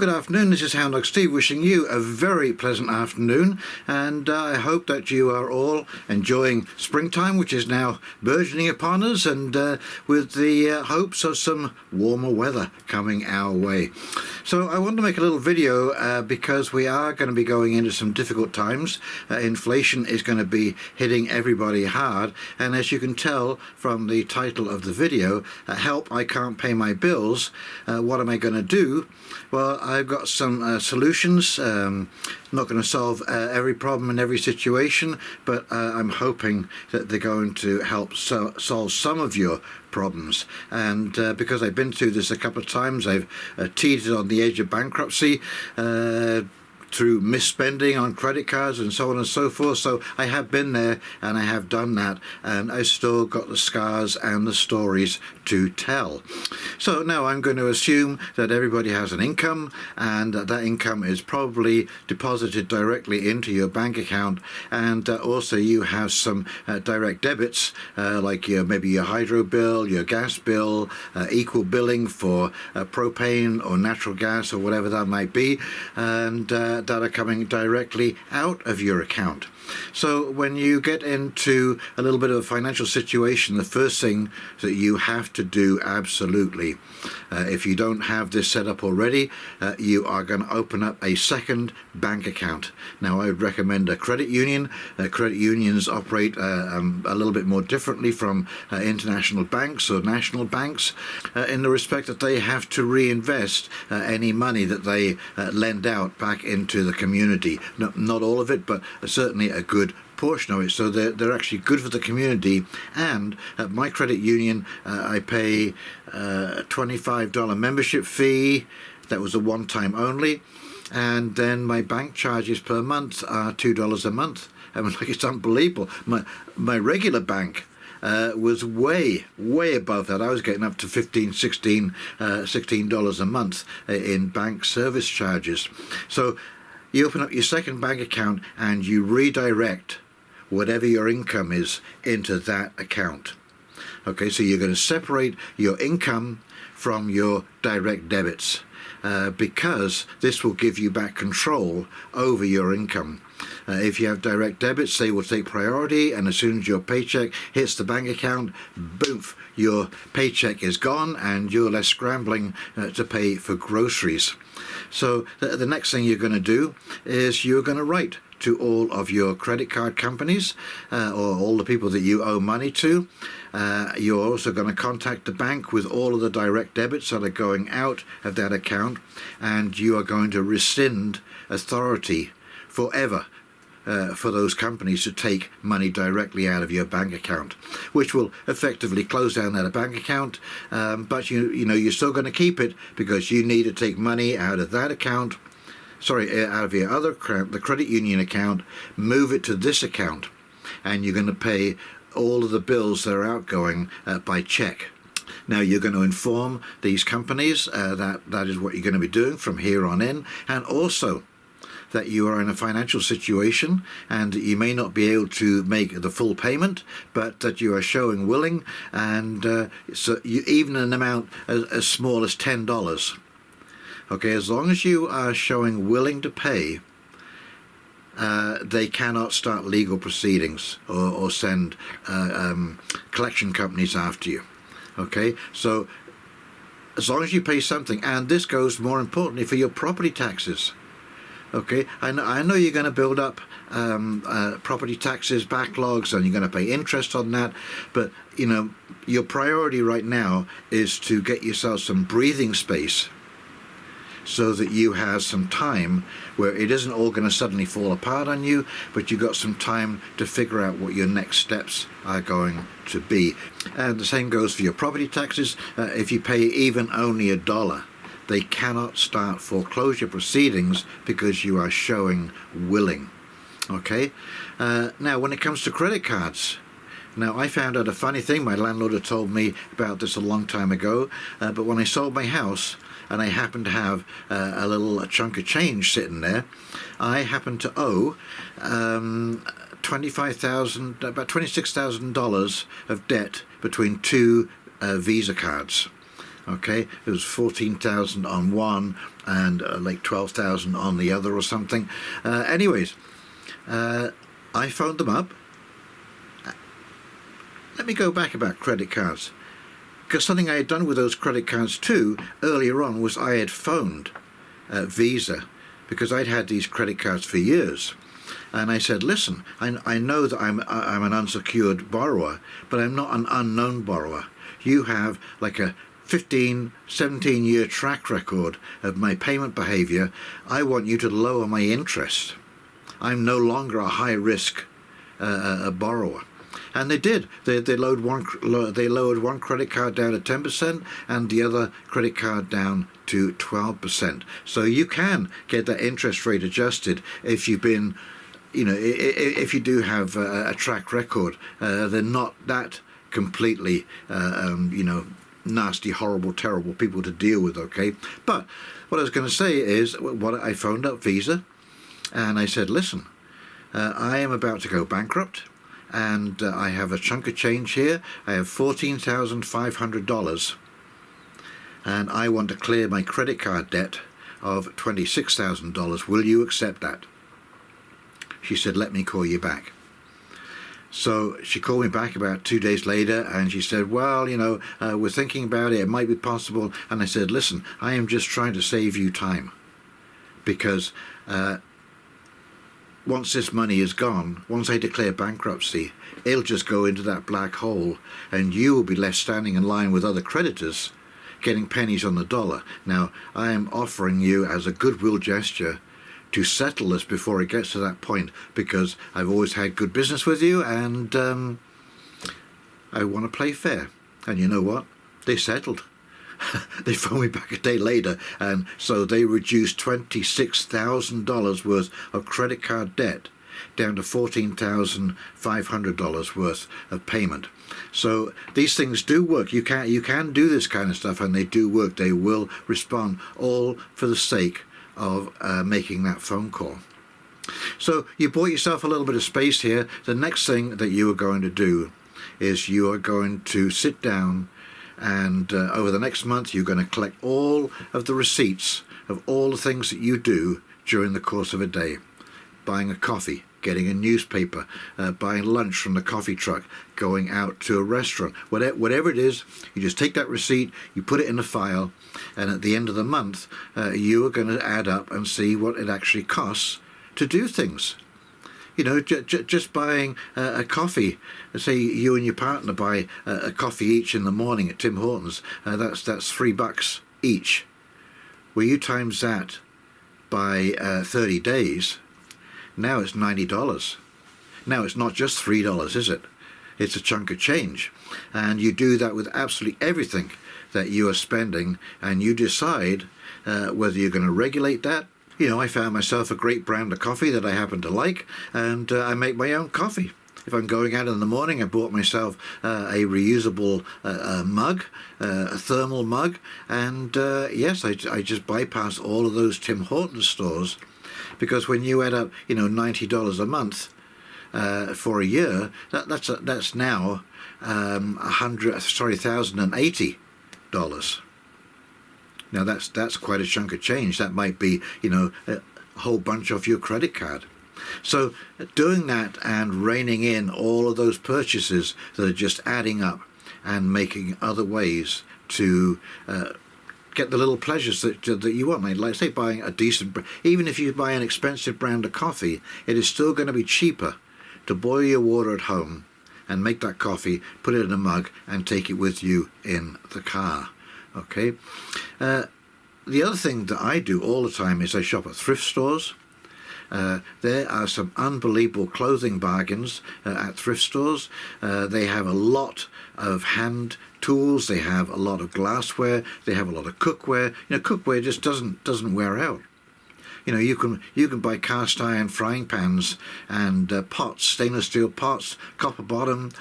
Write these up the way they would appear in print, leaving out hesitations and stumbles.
good afternoon. This is Hound Dog Steve wishing you a very pleasant afternoon, and I hope that you are all enjoying springtime, which is now burgeoning upon us, and with the hopes of some warmer weather coming our way. So I want to make a little video because we are going to be going into some difficult times. Inflation is going to be hitting everybody hard, and as you can tell from the title of the video, help, I can't pay my bills, what am I going to do? Well, I've got some solutions. Not going to solve every problem in every situation, but I'm hoping that they're going to help solve some of your problems. And because I've been through this a couple of times, I've teetered on the edge of bankruptcy through misspending on credit cards and so on and so forth. So I have been there and I have done that, and I still got the scars and the stories to tell. So now I'm going to assume that everybody has an income, and that income is probably deposited directly into your bank account, and also you have some direct debits like maybe your hydro bill, your gas bill, equal billing for propane or natural gas or whatever that might be, and that are coming directly out of your account. So when you get into a little bit of a financial situation, the first thing that you have to do, absolutely, if you don't have this set up already, you are going to open up a second bank account. Now I would recommend a credit union. Credit unions operate a little bit more differently from international banks or national banks in the respect that they have to reinvest any money that they lend out back into the community. Not all of it, but certainly a good portion of it. So they're actually good for the community. And at my credit union, I pay a $25 membership fee. That was a one-time only. And then my bank charges per month are $2 a month. I mean, like, it's unbelievable. My regular bank was way above that. I was getting up to $16 a month in bank service charges. So you open up your second bank account and you redirect whatever your income is into that account. Okay, so you're going to separate your income from your direct debits because this will give you back control over your income. If you have direct debits, they will take priority, and as soon as your paycheck hits the bank account, boom, your paycheck is gone and you're less scrambling to pay for groceries. So the next thing you're going to do is you're going to write to all of your credit card companies or all the people that you owe money to. You're also going to contact the bank with all of the direct debits that are going out of that account, and you are going to rescind authority forever for those companies to take money directly out of your bank account, which will effectively close down that bank account, but you know you're still going to keep it because you need to take money out of that account, out of your other account, the credit union account, move it to this account, and you're going to pay all of the bills that are outgoing by check. Now you're going to inform these companies that is what you're going to be doing from here on in, and also that you are in a financial situation and you may not be able to make the full payment, but that you are showing willing, and so even an amount as small as $10. Okay, as long as you are showing willing to pay, they cannot start legal proceedings or send collection companies after you. Okay, so as long as you pay something, and this goes more importantly for your property taxes. Okay, I know you're going to build up property taxes backlogs, and you're going to pay interest on that, but you know your priority right now is to get yourself some breathing space so that you have some time where it isn't all going to suddenly fall apart on you, but you've got some time to figure out what your next steps are going to be. And the same goes for your property taxes. If you pay even only $1, they cannot start foreclosure proceedings because you are showing willing. Okay, now when it comes to credit cards, now I found out a funny thing. My landlord had told me about this a long time ago, but when I sold my house and I happened to have a little chunk of change sitting there, I happened to owe about $26,000 of debt between two Visa cards. Okay, it was 14,000 on one and like 12,000 on the other or something. Anyways, I phoned them up. Let me go back about credit cards, because something I had done with those credit cards too earlier on was I had phoned Visa, because I'd had these credit cards for years. And I said, listen, I know that I'm an unsecured borrower, but I'm not an unknown borrower. You have like a 15, 17-year track record of my payment behavior. I want you to lower my interest. I'm no longer a high-risk borrower. And they did. They lowered one credit card down to 10% and the other credit card down to 12%. So you can get that interest rate adjusted if you've been, if you do have a track record. They're not that completely, nasty, horrible, terrible people to deal with, okay? But what I was going to say is, I phoned up Visa and I said, listen, I am about to go bankrupt. And I have a chunk of change here. I have $14,500, and I want to clear my credit card debt of $26,000. Will you accept that? She said, let me call you back. So she called me back about 2 days later, and she said, well, we're thinking about it. It might be possible. And I said, listen, I am just trying to save you time, because once this money is gone, once I declare bankruptcy, it'll just go into that black hole, and you will be left standing in line with other creditors, getting pennies on the dollar. Now, I am offering you as a goodwill gesture to settle this before it gets to that point, because I've always had good business with you, and I want to play fair. And you know what? They settled. They phoned me back a day later, and so they reduced $26,000 worth of credit card debt down to $14,500 worth of payment. So these things do work. You can do this kind of stuff, and they do work. They will respond, all for the sake of making that phone call. So you bought yourself a little bit of space here. The next thing that you are going to do is you are going to sit down, and over the next month you're going to collect all of the receipts of all the things that you do during the course of a day. Buying a coffee, getting a newspaper, buying lunch from the coffee truck, going out to a restaurant, whatever it is, you just take that receipt, you put it in a file, and at the end of the month you are going to add up and see what it actually costs to do things. Just buying a coffee. Say you and your partner buy a coffee each in the morning at Tim Hortons. That's $3 each. Well, you times that by 30 days. Now it's $90. Now it's not just $3, is it? It's a chunk of change. And you do that with absolutely everything that you are spending, and you decide whether you're going to regulate that. I found myself a great brand of coffee that I happen to like, and I make my own coffee. If I'm going out in the morning, I bought myself a reusable mug, a thermal mug, and yes, I just bypass all of those Tim Hortons stores, because when you add up, $90 a month for a year, that's now $1,080. Now that's quite a chunk of change. That might be, a whole bunch off your credit card. So doing that and reining in all of those purchases that are just adding up and making other ways to get the little pleasures that you want. Like say buying a decent, even if you buy an expensive brand of coffee, it is still going to be cheaper to boil your water at home and make that coffee, put it in a mug, and take it with you in the car. Okay. The other thing that I do all the time is I shop at thrift stores. There are some unbelievable clothing bargains at thrift stores. They have a lot of hand tools. They have a lot of glassware. They have a lot of cookware. Cookware just doesn't wear out. You can buy cast iron frying pans and pots, stainless steel pots, copper bottom.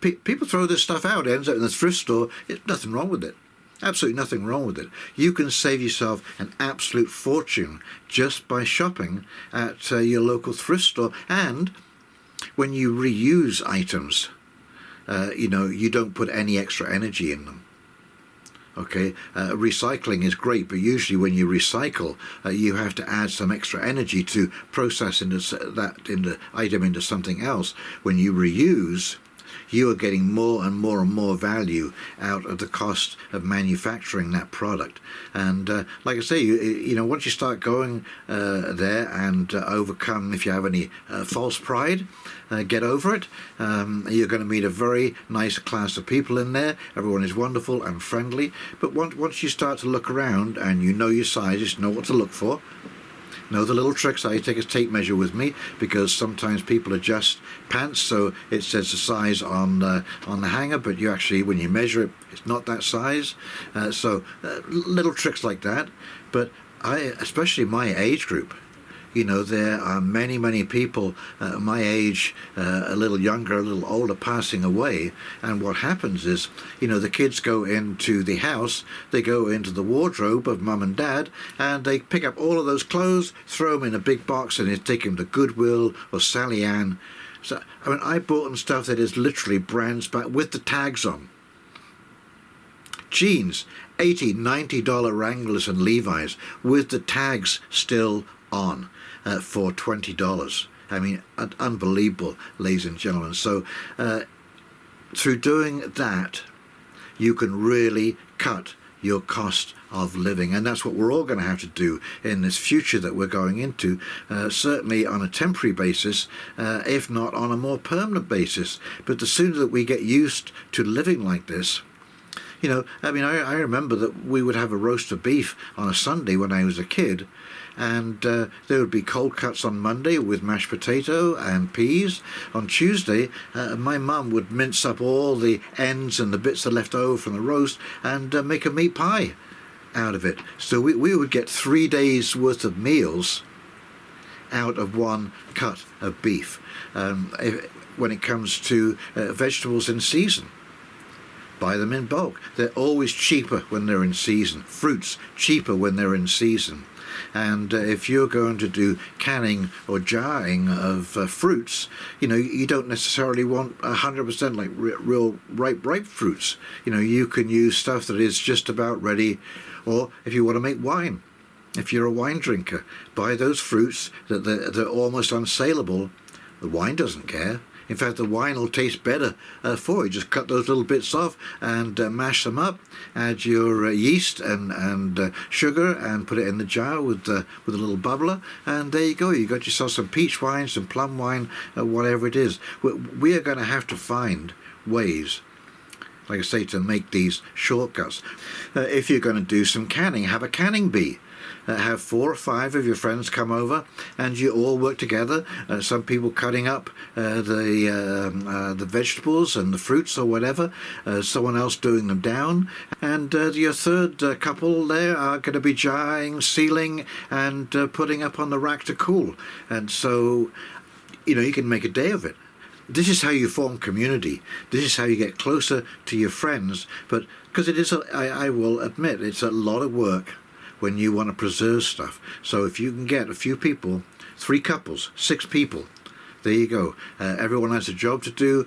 People throw this stuff out. It ends up in the thrift store. There's nothing wrong with it. Absolutely nothing wrong with it. You can save yourself an absolute fortune just by shopping at your local thrift store. And when you reuse items, you don't put any extra energy in them. Okay, recycling is great, but usually when you recycle, you have to add some extra energy to process that item into something else. When you reuse, you are getting more and more and more value out of the cost of manufacturing that product. And like I say, you know, once you start going there and overcome, if you have any false pride, get over it. You're going to meet a very nice class of people in there. Everyone is wonderful and friendly. But once you start to look around and you know your sizes, know what to look for, know the little tricks. I take a tape measure with me because sometimes people adjust pants so it says the size on the hanger, but you actually, when you measure it, it's not that size. So little tricks like that. But especially my age group, you know, there are many people my age, a little younger, a little older, passing away. And what happens is, you know, the kids go into the house, they go into the wardrobe of mum and dad, and they pick up all of those clothes, throw them in a big box, and they take them to Goodwill or Sally Ann. So, I mean, I bought them stuff that is literally brands back with the tags on. Jeans, $80, $90 Wranglers and Levi's with the tags still on. For $20. I mean, unbelievable, ladies and gentlemen. So through doing that, you can really cut your cost of living, and that's what we're all going to have to do in this future that we're going into, certainly on a temporary basis, if not on a more permanent basis. But the sooner that we get used to living like this, you know, I mean, I remember that we would have a roast of beef on a Sunday when I was a kid, and there would be cold cuts on Monday with mashed potato and peas. On Tuesday, my mum would mince up all the ends and the bits that are left over from the roast and make a meat pie out of it. So we would get 3 days worth of meals out of one cut of beef. When it comes to vegetables in season, buy them in bulk. They're always cheaper when they're in season. Fruits, cheaper when they're in season. And if you're going to do canning or jarring of fruits, you know, you don't necessarily want 100% like real ripe fruits. You know, you can use stuff that is just about ready. Or if you want to make wine, if you're a wine drinker, buy those fruits that they're almost unsaleable. The wine doesn't care. In fact, the wine will taste better for you. Just cut those little bits off and mash them up. Add your yeast and sugar and put it in the jar with a little bubbler. And there you go. You got yourself some peach wine, some plum wine, whatever it is. We are going to have to find ways, like I say, to make these shortcuts. If you're going to do some canning, have a canning bee. Have 4 or 5 of your friends come over and you all work together. Some people cutting up the vegetables and the fruits or whatever, someone else doing them down, and your third couple there are going to be jarring, sealing and putting up on the rack to cool. And so, you know, you can make a day of it. This is how you form community. This is how you get closer to your friends. But because it is, I will admit, it's a lot of work when you want to preserve stuff. So if you can get a few people, 3 couples, 6 people, there you go. Everyone has a job to do.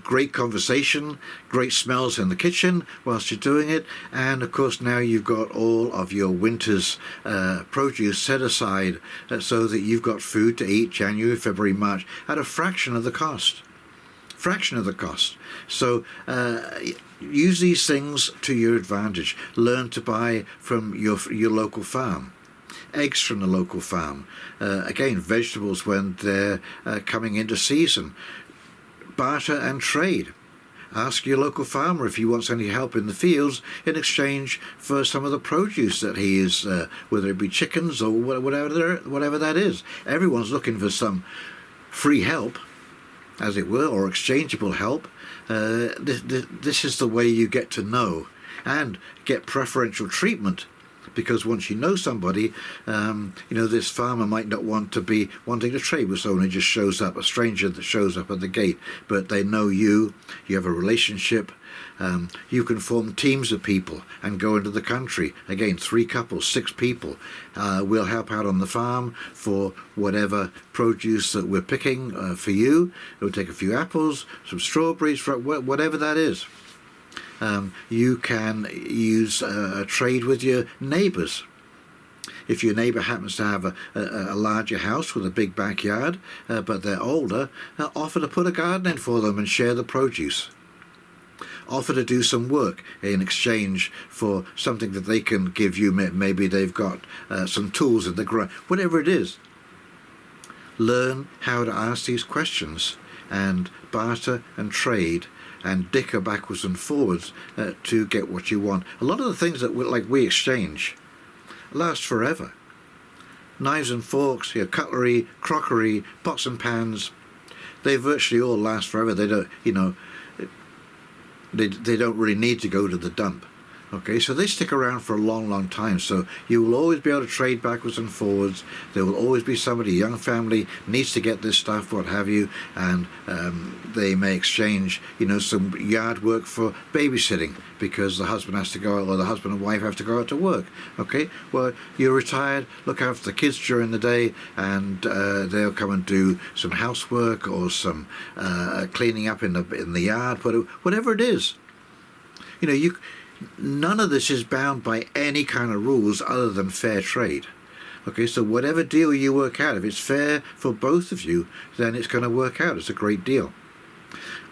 Great conversation, great smells in the kitchen whilst you're doing it. And of course now you've got all of your winter's produce set aside so that you've got food to eat January, February, March at a fraction of the cost. So use these things to your advantage. Learn to buy from your local farm. Eggs from the local farm. Again, vegetables when they're coming into season. Barter and trade. Ask your local farmer if he wants any help in the fields in exchange for some of the produce that he is, whether it be chickens or whatever that is. Everyone's looking for some free help, as it were, or exchangeable help. This is the way you get to know and get preferential treatment, because once you know somebody, you know, this farmer might not want to be wanting to trade with someone who just shows up, a stranger that shows up at the gate, but they know you have a relationship. You can form teams of people and go into the country. Again, 3 couples, 6 people. We'll help out on the farm for whatever produce that we're picking for you. We'll take a few apples, some strawberries, whatever that is. You can use a trade with your neighbours. If your neighbour happens to have a larger house with a big backyard, but they're older, offer to put a garden in for them and share the produce. Offer to do some work in exchange for something that they can give you. Maybe they've got some tools in the garage, whatever it is. Learn how to ask these questions and barter and trade and dicker backwards and forwards to get what you want. A lot of the things that we exchange last forever. Knives and forks, cutlery, crockery, pots and pans, they virtually all last forever. They don't, they don't really need to go to the dump. Okay, so they stick around for a long, long time. So you will always be able to trade backwards and forwards. There will always be somebody, a young family, needs to get this stuff, what have you, and they may exchange, some yard work for babysitting because the husband has to go out, or the husband and wife have to go out to work. Okay, well, you're retired, look after the kids during the day, and they'll come and do some housework or some cleaning up in the yard, whatever it is. None of this is bound by any kind of rules other than fair trade. Okay, so whatever deal you work out, if it's fair for both of you, then it's going to work out. It's a great deal.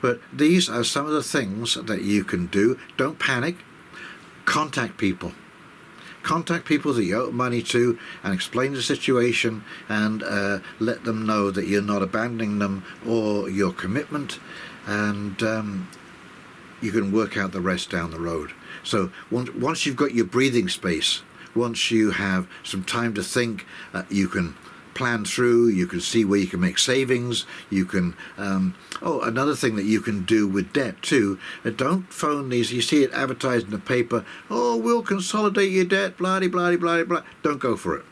But these are some of the things that you can do. Don't panic. Contact people. Contact people that you owe money to and explain the situation and let them know that you're not abandoning them or your commitment, and you can work out the rest down the road. So once you've got your breathing space, once you have some time to think, you can plan through, you can see where you can make savings, you can... another thing that you can do with debt too, don't phone these, you see it advertised in the paper, we'll consolidate your debt, blah, blah, blah, blah. Don't go for it.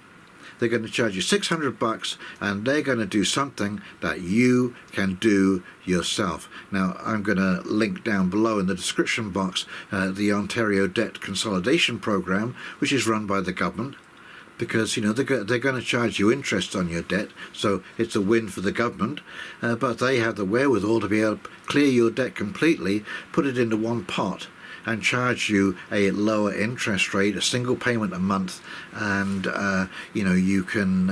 They're going to charge you $600 and they're going to do something that you can do yourself. Now, I'm going to link down below in the description box the Ontario Debt Consolidation Program, which is run by the government, because they're going to charge you interest on your debt, so it's a win for the government, but they have the wherewithal to be able to clear your debt completely, put it into one pot, and charge you a lower interest rate, a single payment a month, and you can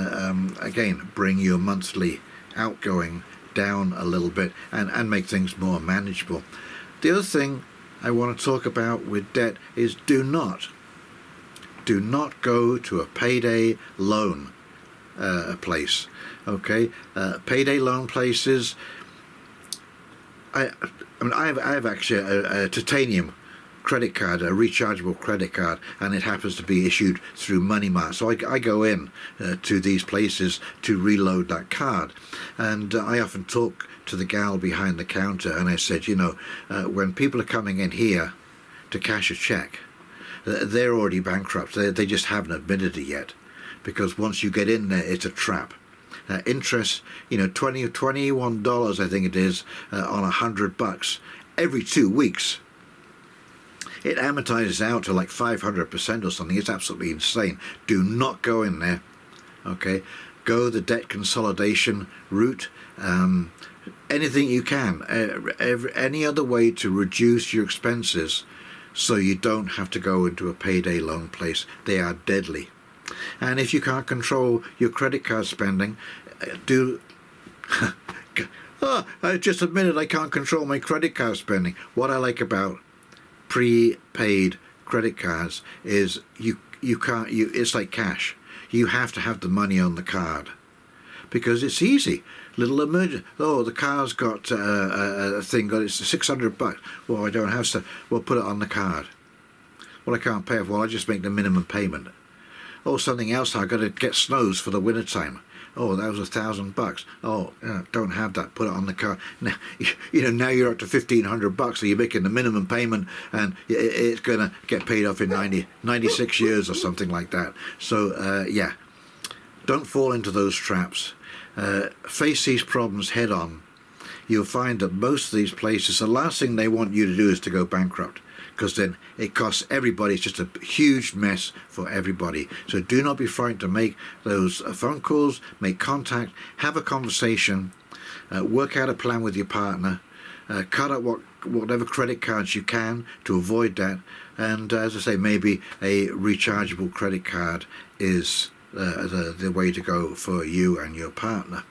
again bring your monthly outgoing down a little bit and make things more manageable. The other thing I want to talk about with debt is do not go to a payday loan place. Okay, payday loan places. I have actually a titanium credit card, a rechargeable credit card, and it happens to be issued through Money Mart. So I go in to these places to reload that card, and I often talk to the gal behind the counter, and I said, when people are coming in here to cash a check, they're already bankrupt. They just haven't admitted it yet, because once you get in there, it's a trap. Interest, $21 I think it is on $100 every 2 weeks. It amortizes out to like 500% or something. It's absolutely insane. Do not go in there. Okay, go the debt consolidation route. Anything you can, any other way to reduce your expenses, so you don't have to go into a payday loan place. They are deadly. And if you can't control your credit card spending, I just admitted I can't control my credit card spending. What I like about prepaid credit cards is it's like cash. You have to have the money on the card because it's easy. Little emergency. The car's got a thing. It's $600. Well, I don't have stuff. Well, put it on the card. Well, I can't pay it. Well, I just make the minimum payment. Something else. I got to get snows for the winter time. That was $1,000. Don't have that. Put it on the card. Now, now you're up to $1,500, so you're making the minimum payment, and it's going to get paid off in 96 years or something like that. So, don't fall into those traps. Face these problems head on. You'll find that most of these places, the last thing they want you to do is to go bankrupt, because then it costs everybody. It's just a huge mess for everybody. So do not be frightened to make those phone calls, make contact, have a conversation, work out a plan with your partner, cut up whatever credit cards you can to avoid that. And as I say, maybe a rechargeable credit card is the way to go for you and your partner.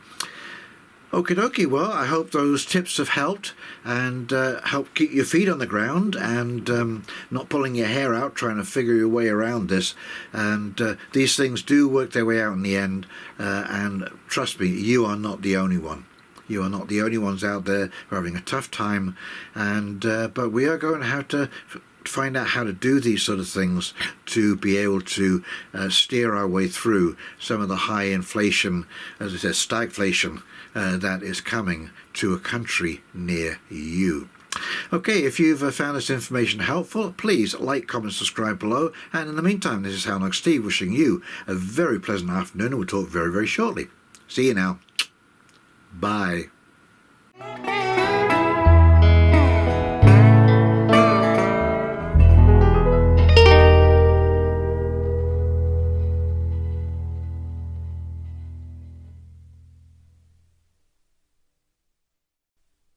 Okie dokie, well, I hope those tips have helped and help keep your feet on the ground and not pulling your hair out trying to figure your way around this. And these things do work their way out in the end, and trust me, you are not the only one. You are not the only ones out there who are having a tough time, and but we are going to have to find out how to do these sort of things to be able to steer our way through some of the high inflation, as I said, stagflation that is coming to a country near you. Okay, if you've found this information helpful, please like, comment, subscribe below. And in the meantime, this is Hound Steve wishing you a very pleasant afternoon, and we'll talk very, very shortly. See you now. Bye.